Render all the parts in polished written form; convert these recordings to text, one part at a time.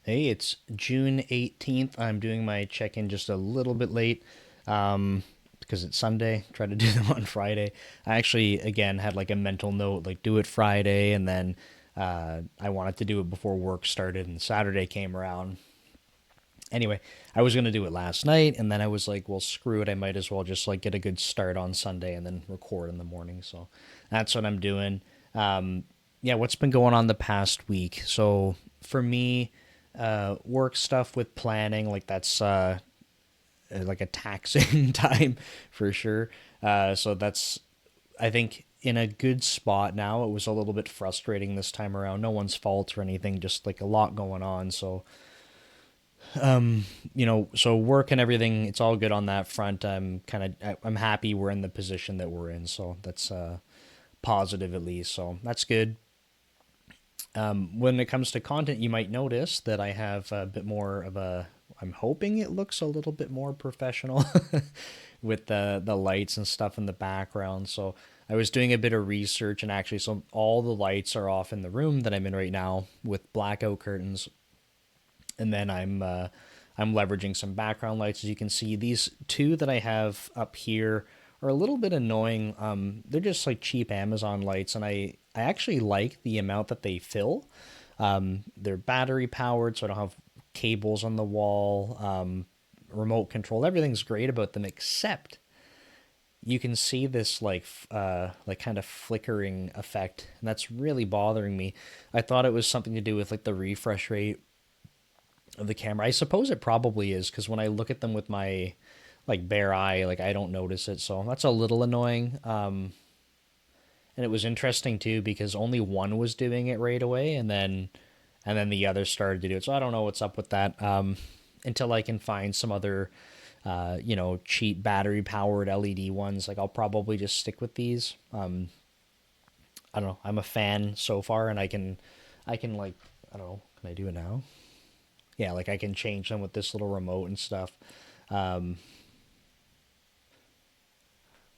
Hey, it's June 18th. I'm doing my check-in just a little bit late because it's Sunday. Try to do them on Friday. I actually, again, had like a mental note, like do it Friday, and then I wanted to do it before work started, and Saturday came around. Anyway, I was gonna do it last night, and then I was like, well, screw it. I might as well just like get a good start on Sunday and then record in the morning. So that's what I'm doing. Yeah, what's been going on the past week? So for me, work stuff with planning, like that's like a taxing time for sure. So that's, I think, in a good spot now. It was a little bit frustrating this time around. No one's fault or anything, just like a lot going on. So so work and everything, it's all good on that front. I'm happy we're in the position that we're in, so that's positive at least. So that's good. When it comes to content, you might notice that I have a bit more of a. I'm hoping it looks a little bit more professional with the lights and stuff in the background. So I was doing a bit of research, and actually, so all the lights are off in the room that I'm in right now with blackout curtains, and then I'm leveraging some background lights. As you can see, these two that I have up here are a little bit annoying. They're just like cheap Amazon lights, and I actually like the amount that they fill. They're battery powered, so I don't have cables on the wall. Remote control, everything's great about them, except you can see this like kind of flickering effect, and that's really bothering me. I thought it was something to do with like the refresh rate of the camera. I suppose it probably is, because when I look at them with my like bare eye, like I don't notice it. So that's a little annoying. And it was interesting too because only one was doing it right away, and then the other started to do it. So I don't know what's up with that. Until I can find some other cheap battery powered LED ones. Like I'll probably just stick with these. I don't know. I'm a fan so far, and I can like, I don't know. Can I do it now? Yeah, like I can change them with this little remote and stuff,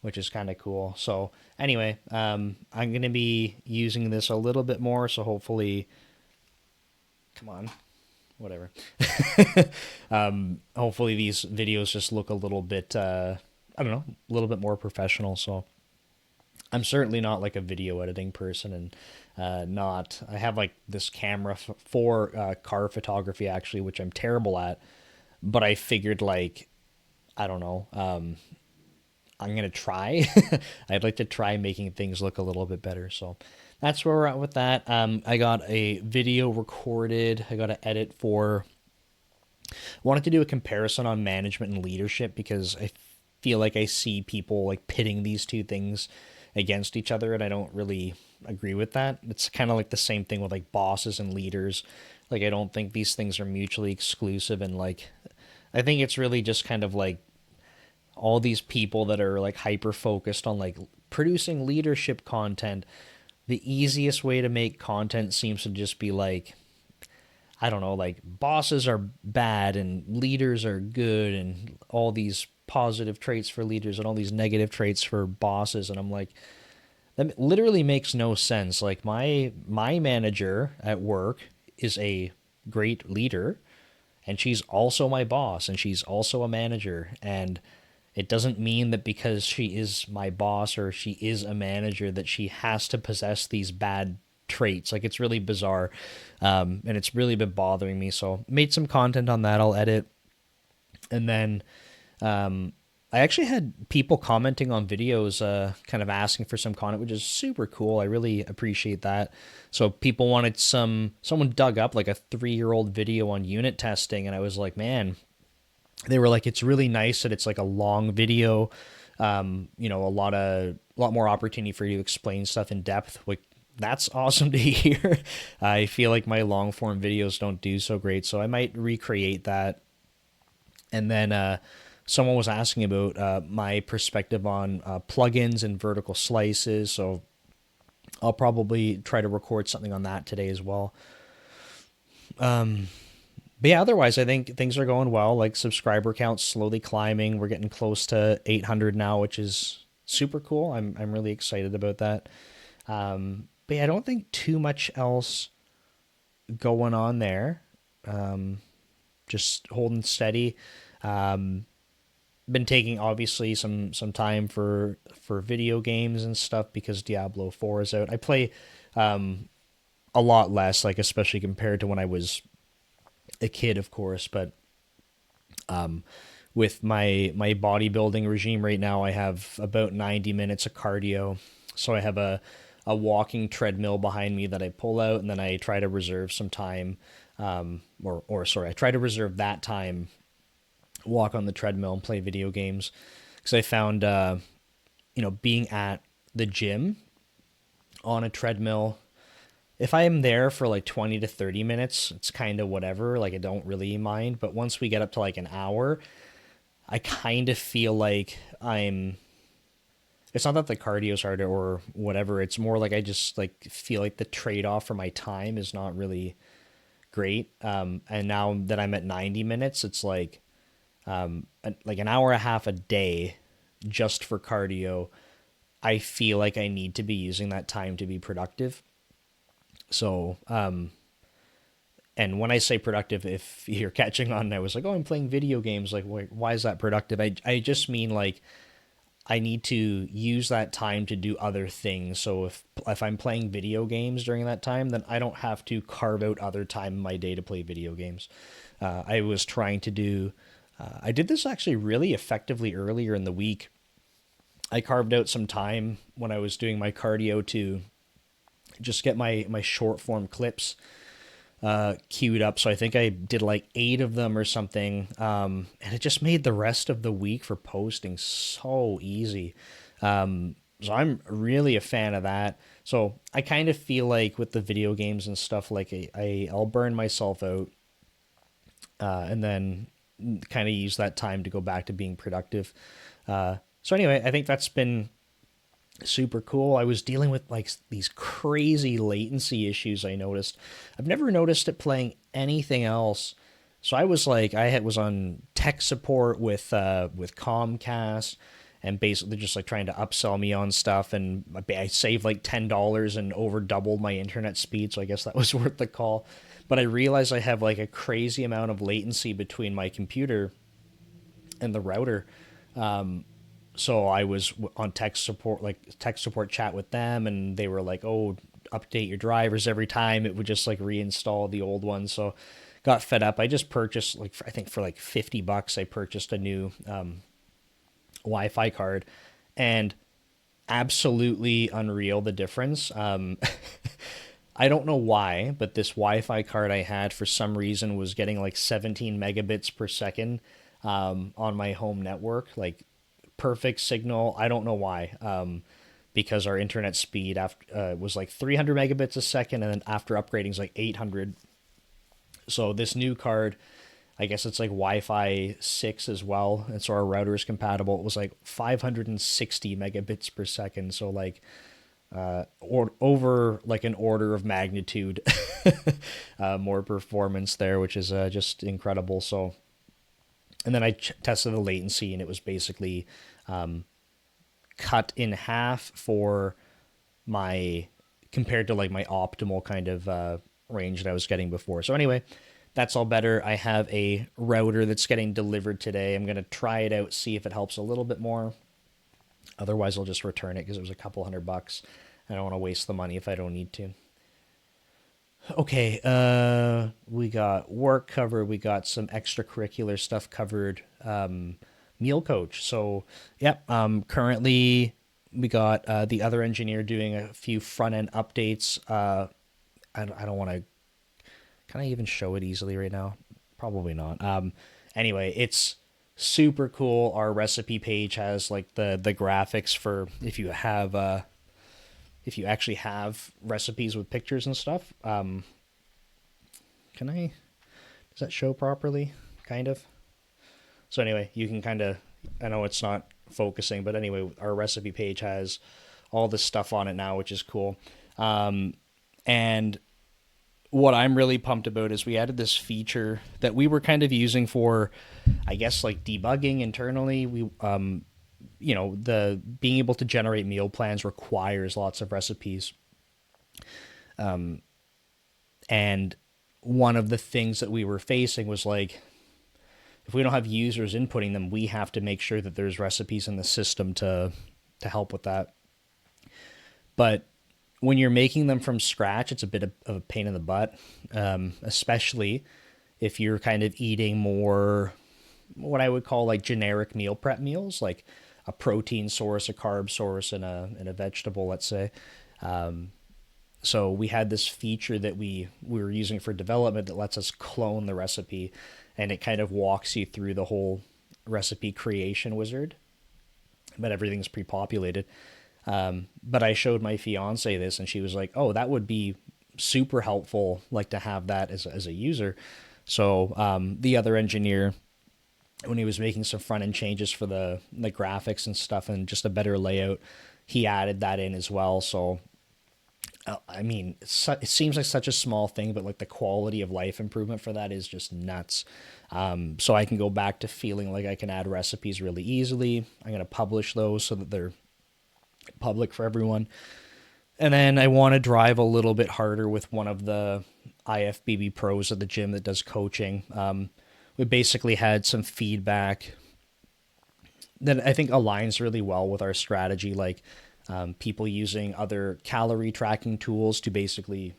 which is kind of cool. So anyway, I'm gonna be using this a little bit more. So hopefully, come on, whatever. Hopefully these videos just look a little bit, I don't know, a little bit more professional. So I'm certainly not like a video editing person, and not. I have like this camera for car photography actually, which I'm terrible at. But I figured like, I don't know. I'm gonna try. I'd like to try making things look a little bit better. So that's where we're at with that. I got a video recorded. I got to edit for. I wanted to do a comparison on management and leadership because I feel like I see people like pitting these two things against each other, and I don't really agree with that. It's kind of like the same thing with like bosses and leaders. Like I don't think these things are mutually exclusive, and like I think it's really just kind of like all these people that are like hyper focused on like producing leadership content. The easiest way to make content seems to just be like, I don't know, like bosses are bad and leaders are good, and all these positive traits for leaders and all these negative traits for bosses. And I'm like, that literally makes no sense. Like my manager at work is a great leader, and she's also my boss, and she's also a manager. And it doesn't mean that because she is my boss or she is a manager that she has to possess these bad traits. Like it's really bizarre, and it's really been bothering me. So made some content on that. I'll edit, and then I actually had people commenting on videos, kind of asking for some content, which is super cool. I really appreciate that. So people wanted someone dug up like a 3-year-old video on unit testing, and I was like, man, they were like, it's really nice that it's like a long video. A lot more opportunity for you to explain stuff in depth. Like that's awesome to hear. I feel like my long form videos don't do so great, so I might recreate that. And then someone was asking about my perspective on plugins and vertical slices, so I'll probably try to record something on that today as well. But yeah, otherwise, I think things are going well. Like subscriber counts slowly climbing. We're getting close to 800 now, which is super cool. I'm really excited about that. But yeah, I don't think too much else going on there. just holding steady. Been taking obviously some time for video games and stuff because Diablo 4 is out. I play a lot less, like especially compared to when I was a kid, of course, but with my bodybuilding regime right now, I have about 90 minutes of cardio. So I have a walking treadmill behind me that I pull out, and then I try to reserve some time, or sorry, I try to reserve that time, walk on the treadmill and play video games, because I found, being at the gym on a treadmill, if I am there for like 20 to 30 minutes, it's kind of whatever. Like, I don't really mind. But once we get up to like an hour, I kind of feel like it's not that the cardio's harder or whatever. It's more like I just like feel like the trade off for my time is not really great. And now that I'm at 90 minutes, it's like an hour and a half a day just for cardio. I feel like I need to be using that time to be productive. So, and when I say productive, if you're catching on, I was like, oh, I'm playing video games. Like, why is that productive? I just mean like I need to use that time to do other things. So if I'm playing video games during that time, then I don't have to carve out other time in my day to play video games. I was trying to do. I did this actually really effectively earlier in the week. I carved out some time when I was doing my cardio to just get my short form clips queued up. So I think I did like 8 of them or something. And it just made the rest of the week for posting so easy. So I'm really a fan of that. So I kind of feel like with the video games and stuff, like I'll burn myself out, and then kind of use that time to go back to being productive. So anyway, I think that's been super cool. I was dealing with like these crazy latency issues I noticed. I've never noticed it playing anything else. So I was like, was on tech support with Comcast, and basically just like trying to upsell me on stuff, and I saved like $10 and over doubled my internet speed, so I guess that was worth the call. But I realized I have like a crazy amount of latency between my computer and the router. So I was on tech support chat with them, and they were like, "Oh, update your drivers every time." It would just like reinstall the old ones. So got fed up. I just purchased I think for like $50, I purchased a new Wi-Fi card, and absolutely unreal the difference. I don't know why, but this Wi-Fi card I had for some reason was getting like 17 megabits per second on my home network, like perfect signal. I don't know why, because our internet speed after was like 300 megabits a second, and then after upgrading is like 800. So this new card, I guess it's like Wi-Fi 6 as well, and so our router is compatible. It was like 560 megabits per second, so like or over like an order of magnitude more performance there, which is just incredible. So, and then I tested the latency, and it was basically cut in half for my compared to like my optimal kind of range that I was getting before. So anyway, that's all better. I have a router that's getting delivered today. I'm gonna try it out, see if it helps a little bit more. Otherwise, I'll just return it because it was a couple $100. I don't want to waste the money if I don't need to. Okay, we got work covered. We got some extracurricular stuff covered. Meal coach. So, yep. Currently, we got the other engineer doing a few front end updates. I don't want to. Can I even show it easily right now? Probably not. Anyway, it's super cool. Our recipe page has like the graphics for if you actually have recipes with pictures and stuff. Does that show properly? Kind of. So anyway, you can kind of, I know it's not focusing, but anyway, our recipe page has all this stuff on it now, which is cool. And what I'm really pumped about is we added this feature that we were kind of using for, I guess, like debugging internally. The being able to generate meal plans requires lots of recipes. And one of the things that we were facing was like, if we don't have users inputting them, we have to make sure that there's recipes in the system to help with that. But when you're making them from scratch, it's a bit of a pain in the butt, especially if you're kind of eating more what I would call like generic meal prep meals, like a protein source, a carb source, and a vegetable, let's say. So we had this feature that we were using for development that lets us clone the recipe, and it kind of walks you through the whole recipe creation wizard, but everything's pre-populated. But I showed my fiance this, and she was like, "Oh, that would be super helpful, like to have that as a user." So the other engineer, when he was making some front end changes for the graphics and stuff and just a better layout, he added that in as well. So I mean, it seems like such a small thing, but like the quality of life improvement for that is just nuts. So I can go back to feeling like I can add recipes really easily. I'm going to publish those so that they're public for everyone. And then I want to drive a little bit harder with one of the IFBB pros at the gym that does coaching. We basically had some feedback that I think aligns really well with our strategy, like people using other calorie tracking tools to basically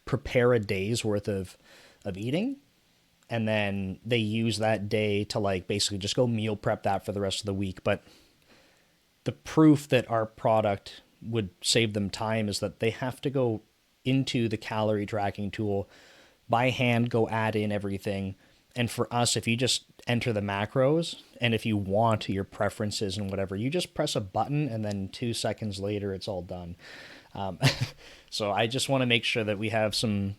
prepare a day's worth of eating. And then they use that day to like basically just go meal prep that for the rest of the week. But the proof that our product would save them time is that they have to go into the calorie tracking tool by hand, go add in everything. And for us, if you just enter the macros and if you want your preferences and whatever, you just press a button and then 2 seconds later, it's all done. Um, so I just want to make sure that we have some,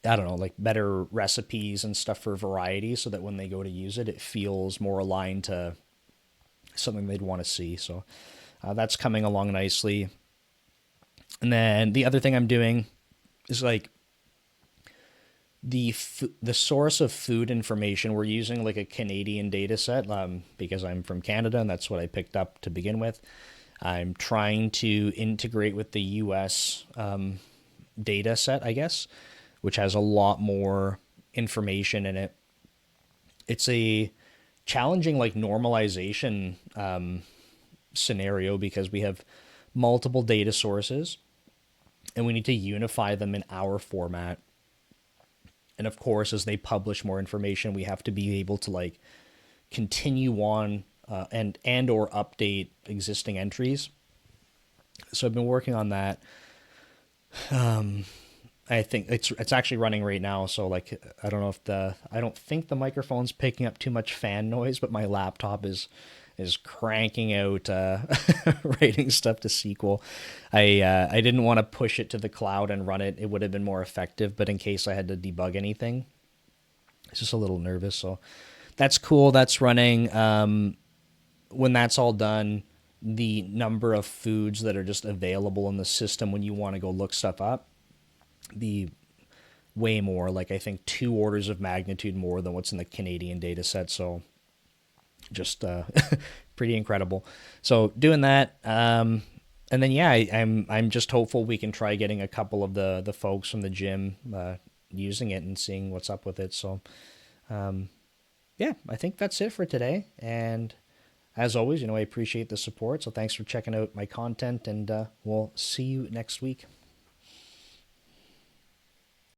I don't know, like better recipes and stuff for variety so that when they go to use it, it feels more aligned to something they'd want to see. So that's coming along nicely. And then the other thing I'm doing is like the source of food information. We're using like a Canadian data set because I'm from Canada and that's what I picked up to begin with. I'm trying to integrate with the US data set, I guess, which has a lot more information in it. It's a challenging like normalization scenario because we have multiple data sources and we need to unify them in our format. And of course, as they publish more information, we have to be able to like continue on and or update existing entries. So I've been working on that. I think it's actually running right now. So like I don't know if I don't think the microphone's picking up too much fan noise, but my laptop is cranking out writing stuff to SQL. I didn't want to push it to the cloud and run it. It would have been more effective, but in case I had to debug anything, it's just a little nervous. So that's cool. That's running. When that's all done, the number of foods that are just available in the system when you want to go look stuff up be way more, like I think 2 orders of magnitude more than what's in the Canadian data set. So just pretty incredible. So doing that, and then yeah, I'm just hopeful we can try getting a couple of the folks from the gym using it and seeing what's up with it. So yeah, I think that's it for today. And as always, I appreciate the support. So thanks for checking out my content, and we'll see you next week.